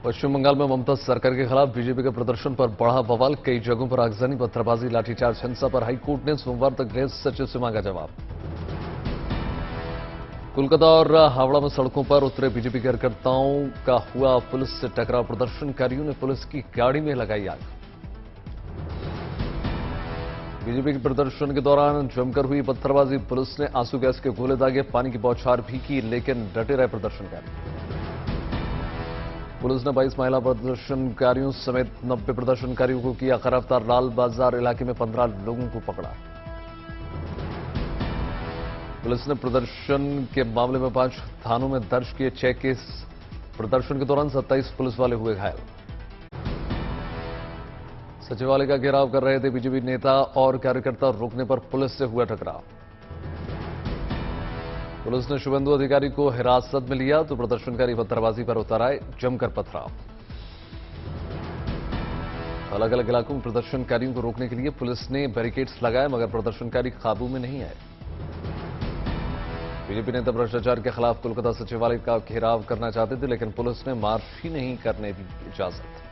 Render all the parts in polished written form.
पश्चिम बंगाल में ममता सरकार के खिलाफ बीजेपी के प्रदर्शन पर बढ़ा बवाल। कई जगहों पर आगजनी, पत्थरबाजी, लाठीचार्ज, हिंसा पर हाईकोर्ट ने सोमवार तक गृह सचिव से मांगा जवाब। कोलकाता और हावड़ा में सड़कों पर उतरे बीजेपी कार्यकर्ताओं का हुआ पुलिस से टकराव। प्रदर्शनकारियों ने पुलिस की गाड़ी में लगाई आग। बीजेपी के प्रदर्शन के दौरान जमकर हुई पत्थरबाजी। पुलिस ने आंसू गैस के गोले दागे, पानी की बौछार भी की, लेकिन डटे रहे प्रदर्शनकारी। पुलिस ने 22 महिला प्रदर्शनकारियों समेत 90 प्रदर्शनकारियों को किया गिरफ्तार। लाल बाजार इलाके में 15 लोगों को पकड़ा। पुलिस ने प्रदर्शन के मामले में 5 थानों में दर्ज किए 6 केस। प्रदर्शन के दौरान 27 पुलिस वाले हुए घायल। सचिवालय का घेराव कर रहे थे बीजेपी नेता और कार्यकर्ता, रोकने पर पुलिस से हुआ टकराव। पुलिस ने शुभेंदु अधिकारी को हिरासत में लिया तो प्रदर्शनकारी पत्थरबाजी पर उतर आए, जमकर पथराव। अलग अलग इलाकों में प्रदर्शनकारियों को रोकने के लिए पुलिस ने बैरिकेड्स लगाए, मगर प्रदर्शनकारी काबू में नहीं आए। बीजेपी नेता भ्रष्टाचार के खिलाफ कोलकाता सचिवालय का घेराव करना चाहते थे, लेकिन पुलिस ने मार्च ही नहीं करने दी इजाजत।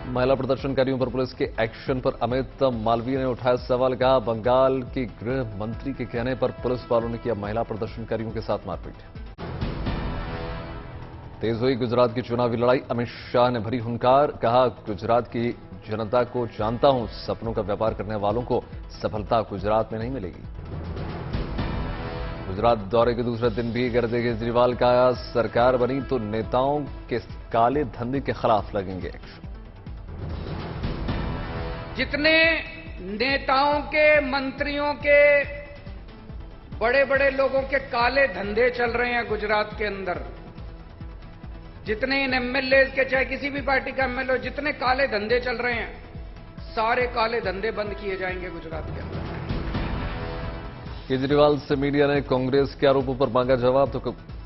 महिला प्रदर्शनकारियों पर पुलिस के एक्शन पर अमित मालवीय ने उठाया सवाल। कहा, बंगाल के गृह मंत्री के कहने पर पुलिस वालों ने किया महिला प्रदर्शनकारियों के साथ मारपीट। तेज हुई गुजरात की चुनावी लड़ाई। अमित शाह ने भरी हुंकार। कहा, गुजरात की जनता को जानता हूं, सपनों का व्यापार करने वालों को सफलता गुजरात में नहीं मिलेगी। गुजरात दौरे के दूसरे दिन भी गर्दे केजरीवाल का सरकार बनी तो नेताओं के काले धंधे के खिलाफ लगेंगे एक्शन। जितने नेताओं के, मंत्रियों के, बड़े बड़े लोगों के काले धंधे चल रहे हैं गुजरात के अंदर, जितने इन एमएलए के, चाहे किसी भी पार्टी का एमएलए, जितने काले धंधे चल रहे हैं, सारे काले धंधे बंद किए जाएंगे गुजरात के अंदर। केजरीवाल से मीडिया ने कांग्रेस के आरोपों पर मांगा जवाब तो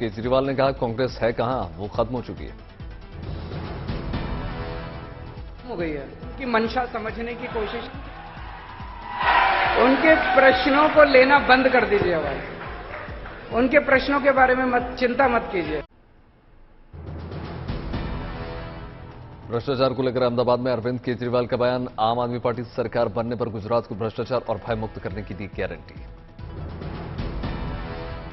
केजरीवाल ने कहा, कांग्रेस है कहां, वो खत्म हो चुकी है। हो गई है कि मंशा समझने की कोशिश, उनके प्रश्नों को लेना बंद कर दीजिए। भाई, उनके प्रश्नों के बारे में चिंता मत कीजिए। भ्रष्टाचार को लेकर अहमदाबाद में अरविंद केजरीवाल का बयान। आम आदमी पार्टी सरकार बनने पर गुजरात को भ्रष्टाचार और भय मुक्त करने की दी गारंटी।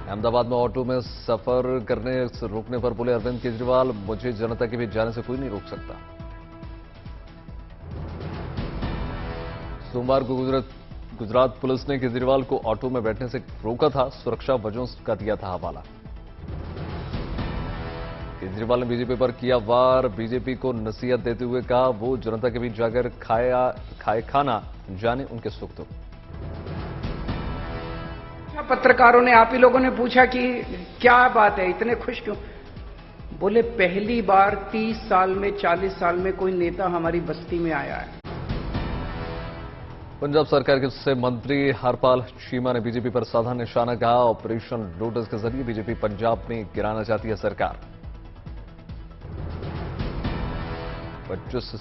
अहमदाबाद में ऑटो में सफर करने से रोकने पर बोले अरविंद केजरीवाल, मुझे जनता के बीच जाने से कोई नहीं रोक सकता। सोमवार को गुजरात पुलिस ने केजरीवाल को ऑटो में बैठने से रोका था। सुरक्षा वजहों का दिया था हवाला। केजरीवाल ने बीजेपी पर किया वार। बीजेपी को नसीहत देते हुए कहा, वो जनता के बीच जाकर खाए खाना, जाने उनके सुख दुख। पत्रकारों ने, आप ही लोगों ने पूछा कि क्या बात है, इतने खुश क्यों? बोले, पहली बार 30 साल में, 40 साल में कोई नेता हमारी बस्ती में आया है। पंजाब सरकार के से मंत्री हरपाल चीमा ने बीजेपी पर साधा निशाना। कहा, ऑपरेशन लोटस के जरिए बीजेपी पंजाब में गिराना चाहती है सरकार। 25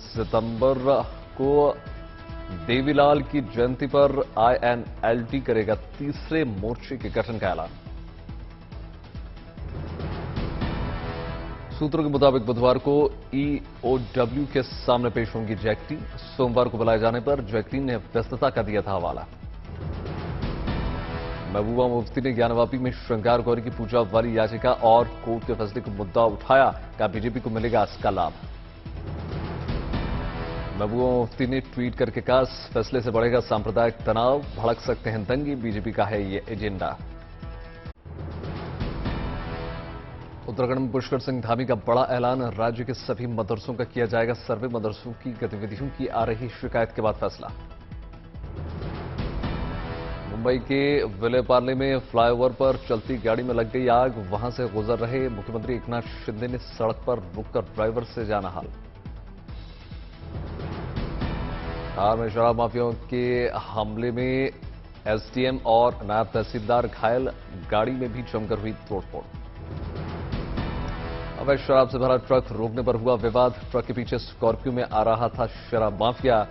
सितंबर को देवीलाल की जयंती पर INLD करेगा तीसरे मोर्चे के गठन का ऐलान। सूत्रों के मुताबिक बुधवार को EOW के सामने पेश होंगी जैकलीन। सोमवार को बुलाए जाने पर जैकलीन ने व्यस्तता का दिया था हवाला। महबूबा मुफ्ती ने ज्ञानवापी में श्रृंगार गौरी की पूजा वाली याचिका और कोर्ट के फैसले को मुद्दा उठाया। कहा, बीजेपी को मिलेगा इसका लाभ। महबूबा मुफ्ती ने ट्वीट करके कहा, इस फैसले से बढ़ेगा सांप्रदायिक तनाव, भड़क सकते हैं दंगे, बीजेपी का है ये एजेंडा। उत्तराखंड में पुष्कर सिंह धामी का बड़ा ऐलान। राज्य के सभी मदरसों का किया जाएगा सर्वे। मदरसों की गतिविधियों की आ रही शिकायत के बाद फैसला। मुंबई के विलेपार्ले में फ्लाईओवर पर चलती गाड़ी में लग गई आग। वहां से गुजर रहे मुख्यमंत्री एकनाथ शिंदे ने सड़क पर रुककर ड्राइवर से जाना हाल। बिहार में शराब माफियाओं के हमले में SDM और नायब तहसीलदार घायल। गाड़ी में भी जमकर हुई तोड़फोड़। अवैध शराब से भरा ट्रक रोकने पर हुआ विवाद। ट्रक के पीछे स्कॉर्पियो में आ रहा था शराब माफिया।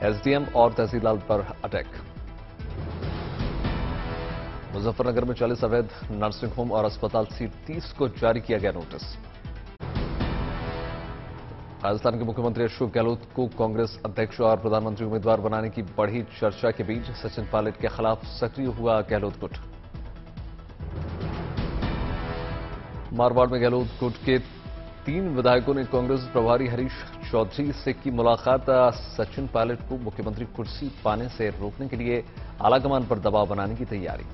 SDM और तहसीलदार पर अटैक। मुजफ्फरनगर में 40 अवैध नर्सिंग होम और अस्पताल सीट 30 को जारी किया गया नोटिस। राजस्थान के मुख्यमंत्री अशोक गहलोत को कांग्रेस अध्यक्ष और प्रधानमंत्री उम्मीदवार बनाने की बढ़ी चर्चा के बीच सचिन पायलट के खिलाफ सक्रिय हुआ गहलोत गुट। मारवाड़ में गहलोत गुट के 3 विधायकों ने कांग्रेस प्रभारी हरीश चौधरी से की मुलाकात। सचिन पायलट को मुख्यमंत्री कुर्सी पाने से रोकने के लिए आलाकमान पर दबाव बनाने की तैयारी।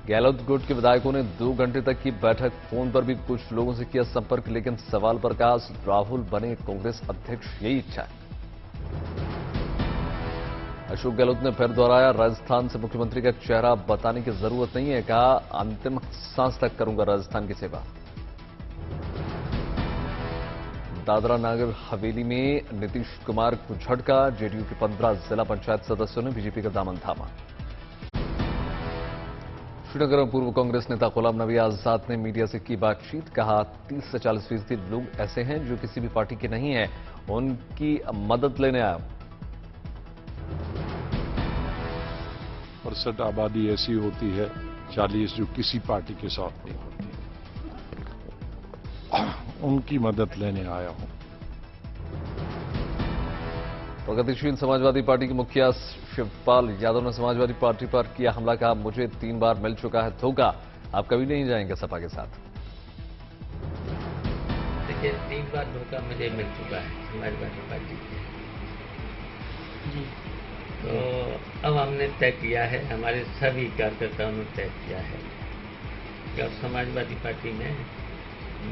गहलोत गुट के विधायकों ने 2 घंटे तक की बैठक। फोन पर भी कुछ लोगों से किया संपर्क, लेकिन सवाल पर प्रकाश राहुल बने कांग्रेस अध्यक्ष, यही इच्छा है। अशोक गहलोत ने फिर दोहराया, राजस्थान से मुख्यमंत्री का चेहरा बताने की जरूरत नहीं है। कहा, अंतिम सांस तक करूंगा राजस्थान की सेवा। दादरा नगर हवेली में नीतीश कुमार को झटका। जेडीयू के 15 जिला पंचायत सदस्यों ने बीजेपी का दामन थामा। श्रीनगर में पूर्व कांग्रेस नेता गुलाम नबी आजाद ने मीडिया से की बातचीत। कहा, 30 से 40% लोग ऐसे हैं जो किसी भी पार्टी के नहीं हैं, उनकी मदद लेने आया। % आबादी ऐसी होती है 40 जो किसी पार्टी के साथ नहीं होती, उनकी मदद लेने आया हूं। प्रगतिशील समाजवादी पार्टी के मुखिया शिवपाल यादव ने समाजवादी पार्टी पर किया हमला। कहा, मुझे 3 बार मिल चुका है धोखा, आप कभी नहीं जाएंगे सपा के साथ। देखिए, 3 बार धोखा मुझे मिल चुका है समाजवादी पार्टी जी। तो अब हमने तय किया है, हमारे सभी कार्यकर्ताओं ने तय किया है कि अब समाजवादी पार्टी में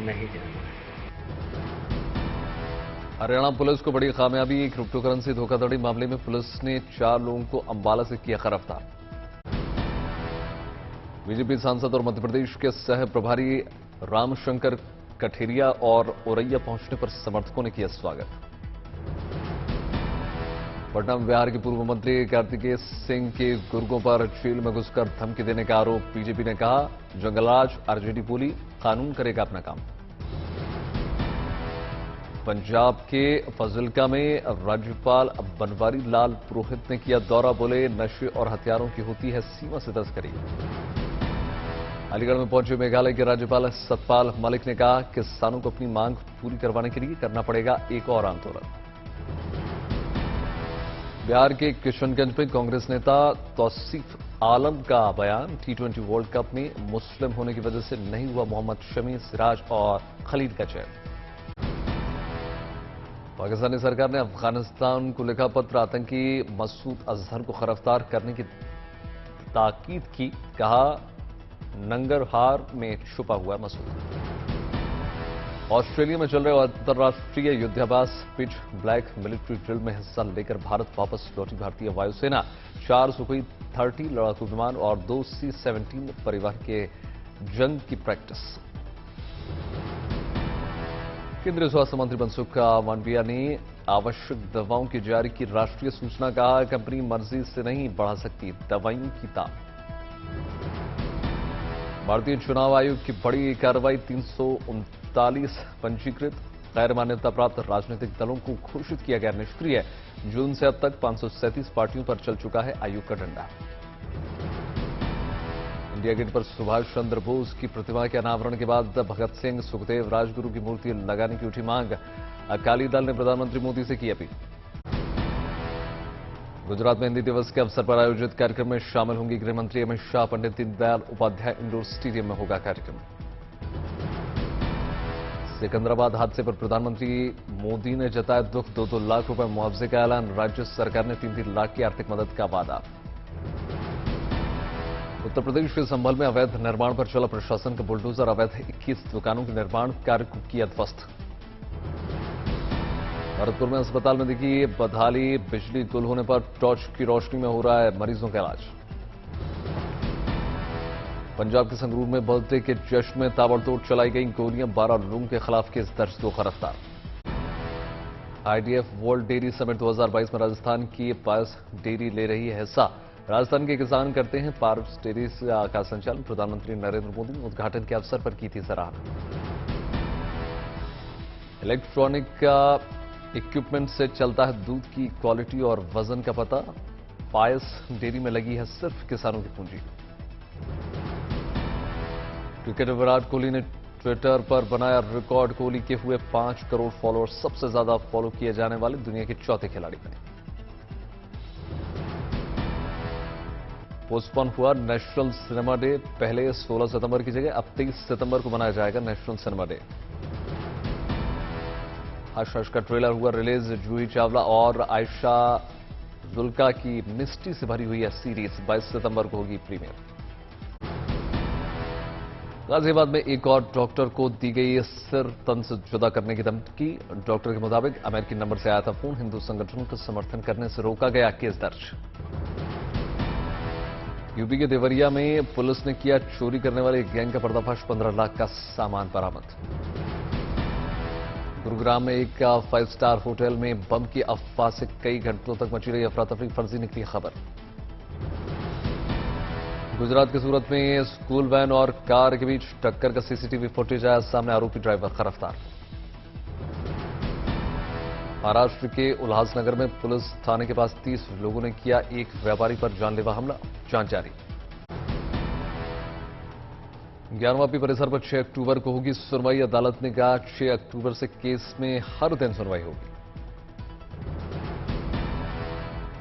नहीं जाना है। हरियाणा पुलिस को बड़ी कामयाबी। क्रिप्टो करेंसी धोखाधड़ी मामले में पुलिस ने 4 लोगों को अंबाला से किया गिरफ्तार। बीजेपी सांसद और मध्य प्रदेश के सह प्रभारी रामशंकर कठेरिया और औरैया पहुंचने पर समर्थकों ने किया स्वागत। पटना में बिहार के पूर्व मंत्री कार्तिकेय सिंह के गुर्गों पर जेल में घुसकर धमकी देने का आरोप। बीजेपी ने कहा, जंगलराज आरजेडी बोली, कानून करेगा अपना काम। पंजाब के फजिल्का में राज्यपाल बनवारी लाल पुरोहित ने किया दौरा। बोले, नशे और हथियारों की होती है सीमा से तस्करी। अलीगढ़ में पहुंचे मेघालय के राज्यपाल सतपाल मलिक ने कहा, किसानों को अपनी मांग पूरी करवाने के लिए करना पड़ेगा एक और आंदोलन। बिहार के किशनगंज में कांग्रेस नेता तौसीफ आलम का बयान। T20 वर्ल्ड कप में मुस्लिम होने की वजह से नहीं हुआ मोहम्मद शमी, सिराज और खलील का चयन। पाकिस्तानी सरकार ने अफगानिस्तान को लिखा पत्र। आतंकी मसूद अजहर को गिरफ्तार करने की ताकीद की। कहा, नंगरहार में छुपा हुआ मसूद। ऑस्ट्रेलिया में चल रहे अंतर्राष्ट्रीय युद्धाभ्यास पिच ब्लैक मिलिट्री ड्रिल में हिस्सा लेकर भारत वापस लौटी भारतीय वायुसेना। 4 सुखोई 30 लड़ाकू विमान और 2 C-17 परिवार के जंग की प्रैक्टिस। केंद्रीय स्वास्थ्य मंत्री मनसुख मांडविया ने आवश्यक दवाओं की जारी की राष्ट्रीय सूचना। कहा, कंपनी मर्जी से नहीं बढ़ा सकती दवाइयों की दाम। भारतीय चुनाव आयोग की बड़ी कार्रवाई। 339 पंजीकृत गैर मान्यता प्राप्त राजनीतिक दलों को घोषित किया गया निष्क्रिय। जून से अब तक 537 पार्टियों पर चल चुका है आयोग का डंडा। इंडिया गेट पर सुभाष चंद्र बोस की प्रतिमा के अनावरण के बाद भगत सिंह, सुखदेव, राजगुरु की मूर्ति लगाने की उठी मांग। अकाली दल ने प्रधानमंत्री मोदी से की अपील। गुजरात में हिंदी दिवस के अवसर पर आयोजित कार्यक्रम में शामिल होंगे गृह मंत्री अमित शाह। पंडित दीनदयाल उपाध्याय इंडोर स्टेडियम में होगा कार्यक्रम। सिकंदराबाद हादसे पर प्रधानमंत्री मोदी ने जताया दुख। 2-2 लाख रुपए मुआवजे का ऐलान। राज्य सरकार ने 3-3 लाख की आर्थिक मदद का वादा। उत्तर प्रदेश के संभल में अवैध निर्माण पर चला प्रशासन का बुलडोजर। अवैध 21 दुकानों के निर्माण कार्य को किया ध्वस्त। भरतपुर में अस्पताल में दिखी बदहाली। बिजली गुल होने पर टॉर्च की रोशनी में हो रहा है मरीजों का इलाज। पंजाब के संगरूर में बर्थडे के जश्न में ताबड़तोड़ चलाई गई गोलियां। 12 लोगों के खिलाफ केस दर्ज, 2 गिरफ्तार। IDF वर्ल्ड डेयरी समिट 2022 में राजस्थान की पारस डेयरी ले रही है हिस्सा। राजस्थान के किसान करते हैं पारस डेयरी का संचालन। प्रधानमंत्री नरेंद्र मोदी ने उद्घाटन के अवसर पर की थी सराहना। इलेक्ट्रॉनिक इक्विपमेंट से चलता है दूध की क्वालिटी और वजन का पता। पायस डेयरी में लगी है सिर्फ किसानों की पूंजी। क्रिकेटर विराट कोहली ने ट्विटर पर बनाया रिकॉर्ड। कोहली के हुए 5 करोड़ फॉलोअर्स, सबसे ज्यादा फॉलो किए जाने वाले दुनिया के चौथे खिलाड़ी बने। पोस्टपोन हुआ नेशनल सिनेमा डे। पहले 16 सितंबर की जगह अब 23 सितंबर को मनाया जाएगा national cinema day. Hush hush का ट्रेलर हुआ रिलीज। जूही चावला और आयशा जुल्का की मिस्ट्री से भरी हुई है सीरीज। 22 सितंबर को होगी प्रीमियर। गाजियाबाद में एक और डॉक्टर को दी गई सिर तन से जुदा करने की धमकी। डॉक्टर के मुताबिक अमेरिकी नंबर से आया था फोन, हिंदू संगठनों को समर्थन करने से रोका गया, केस दर्ज। यूपी के देवरिया में पुलिस ने किया चोरी करने वाले गैंग का पर्दाफाश। 15 लाख का सामान बरामद। गुरुग्राम में एक 5 स्टार होटल में बम की अफवाह से कई घंटों तक मची रही अफरा तफरी, फर्जी निकली खबर। गुजरात के सूरत में स्कूल वैन और कार के बीच टक्कर का सीसीटीवी फुटेज आया सामने, आरोपी ड्राइवर गिरफ्तार। महाराष्ट्र के उल्हासनगर में पुलिस थाने के पास 30 लोगों ने किया एक व्यापारी पर जानलेवा हमला, जांच जारी। 11वां परिसर पर 6 अक्टूबर को होगी सुनवाई। अदालत ने कहा 6 अक्टूबर से केस में हर दिन सुनवाई होगी।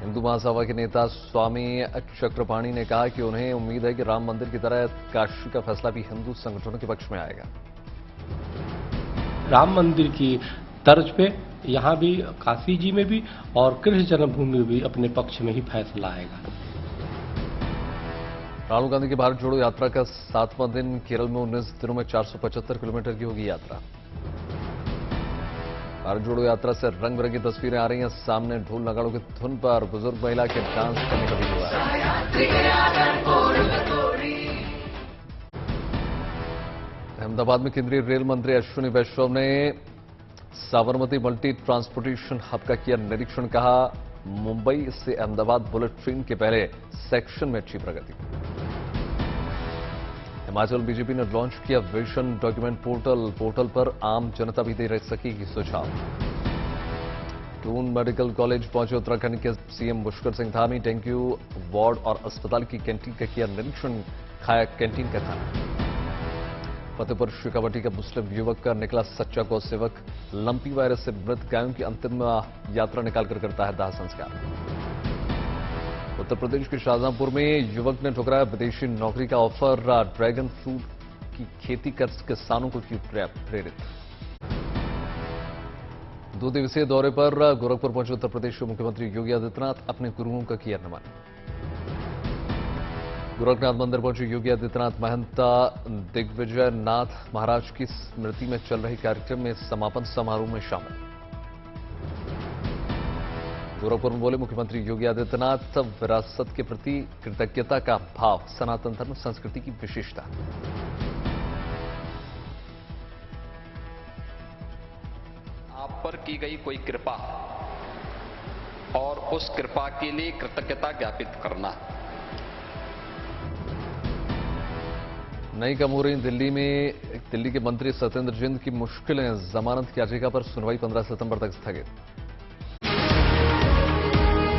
हिंदू महासभा के नेता स्वामी चक्रपाणी ने कहा कि उन्हें उम्मीद है कि राम मंदिर की तरह काशी का फैसला भी हिंदू संगठनों के पक्ष में आएगा। राम मंदिर की तर्ज पे यहां भी काशी जी में भी और कृष्ण जन्मभूमि में भी अपने पक्ष में ही फैसला आएगा। राहुल गांधी की भारत जोड़ो यात्रा का 7वां दिन। केरल में 19 दिनों में 475 किलोमीटर की होगी यात्रा। भारत जोड़ो यात्रा से रंग बिरंगी तस्वीरें आ रही हैं सामने। ढोल नगाड़ों की धुन पर बुजुर्ग महिला के डांस करने का भी हुआ है। अहमदाबाद में केंद्रीय रेल मंत्री अश्विनी वैष्णव ने साबरमती मल्टी ट्रांसपोर्टेशन हब का किया निरीक्षण। कहा मुंबई से अहमदाबाद बुलेट ट्रेन के पहले सेक्शन में अच्छी प्रगति। हिमाचल बीजेपी ने लॉन्च किया विजन डॉक्यूमेंट पोर्टल। पोर्टल पर आम जनता भी दे सकेगी सुझाव। टून मेडिकल कॉलेज पहुंचे उत्तराखंड के CM Pushkar Singh Dhami. Dengue ward और अस्पताल की कैंटीन का किया निरीक्षण, खाया कैंटीन का खाना। फतेहपुर शेखावटी का मुस्लिम युवक का निकला सच्चा गौ सेवक। लंपी वायरस से मृत गायों की अंतिम यात्रा निकालकर करता है दाह संस्कार। उत्तर प्रदेश के शाहजहांपुर में युवक ने ठुकराया विदेशी नौकरी का ऑफर। ड्रैगन फ्रूट की खेती कर किसानों को किया प्रेरित। 2 दिवसीय दौरे पर गोरखपुर पहुंचे उत्तर प्रदेश के मुख्यमंत्री योगी आदित्यनाथ। अपने गुरुओं का किया नमन। गोरखनाथ मंदिर पहुंचे योगी आदित्यनाथ। महंत दिग्विजय नाथ महाराज की स्मृति में चल रहे कार्यक्रम में समापन समारोह में शामिल। गोरखपुर में बोले मुख्यमंत्री योगी आदित्यनाथ, विरासत के प्रति कृतज्ञता का भाव सनातन धर्म संस्कृति की विशेषता। आप पर की गई कोई कृपा और उस कृपा के लिए कृतज्ञता ज्ञापित करना। नई कम हो रही दिल्ली के मंत्री सत्येंद्र जैन की मुश्किलें। जमानत याचिका पर सुनवाई 15 सितंबर तक स्थगित।